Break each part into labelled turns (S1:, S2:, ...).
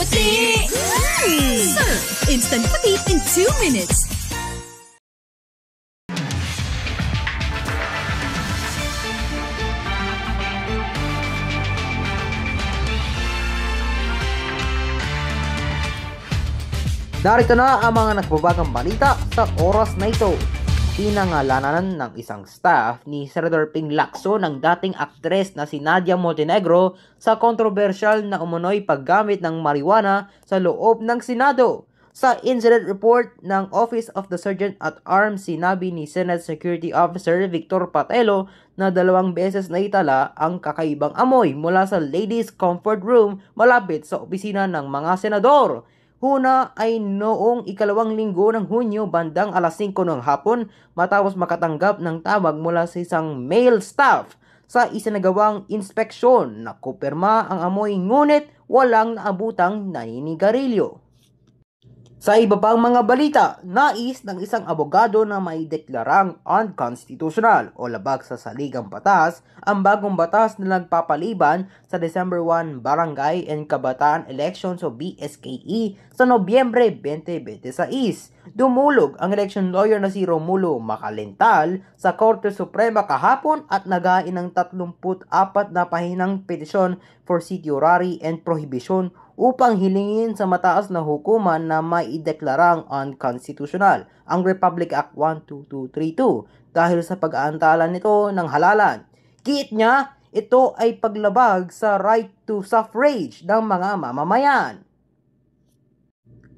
S1: puti! Sir, instant puti in 2 minutes.
S2: Narito na ang mga nagbabagang balita sa oras na ito. Pinangalanan ng isang staff ni Senador Ping Lacson ng dating aktres na si Nadia Montenegro sa kontrobersyal na umunoy paggamit ng marijuana sa loob ng Senado. Sa incident report ng Office of the Sergeant at Arms, sinabi ni Senate Security Officer Victor Patelo na 2 beses na itala ang kakaibang amoy mula sa ladies' comfort room malapit sa opisina ng mga senador. Una ay noong 2 linggo ng Hunyo bandang alas 5 ng hapon matapos makatanggap ng tawag mula sa isang male staff sa isinagawang inspeksyon na kupirma ang amoy ngunit walang naabutang naninigarilyo. Sa iba pang mga balita, nais ng isang abogado na maideklarang unconstitutional o labag sa saligang batas ang bagong batas na nagpapaliban sa December 1 Barangay and Kabataan Elections o BSKE sa Nobyembre 2026. Dumulog ang election lawyer na si Romulo Macalental sa Korte Suprema kahapon at naghain ng 34 na pahinang petisyon for certiorari and prohibition upang hilingin sa mataas na hukuman na maideklarang unconstitutional ang Republic Act 12232 dahil sa pag-aantala nito ng halalan. Giit niya, ito ay paglabag sa right to suffrage ng mga mamamayan.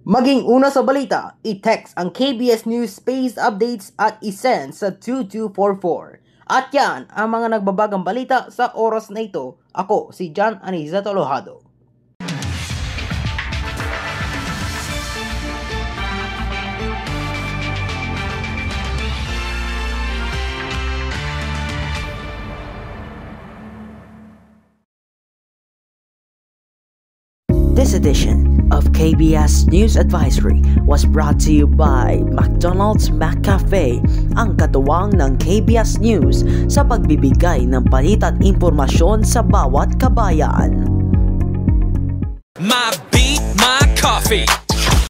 S2: Maging una sa balita, i-text ang KBS News Space Updates at i-send sa 2244. At yan ang mga nagbabagang balita sa oras na ito. Ako si John Anizato Lohado.
S3: This edition of KBS News Advisory was brought to you by McDonald's McCafe, ang katuwang ng KBS News sa pagbibigay ng palit at impormasyon sa bawat kabayan.
S4: My beat, my coffee.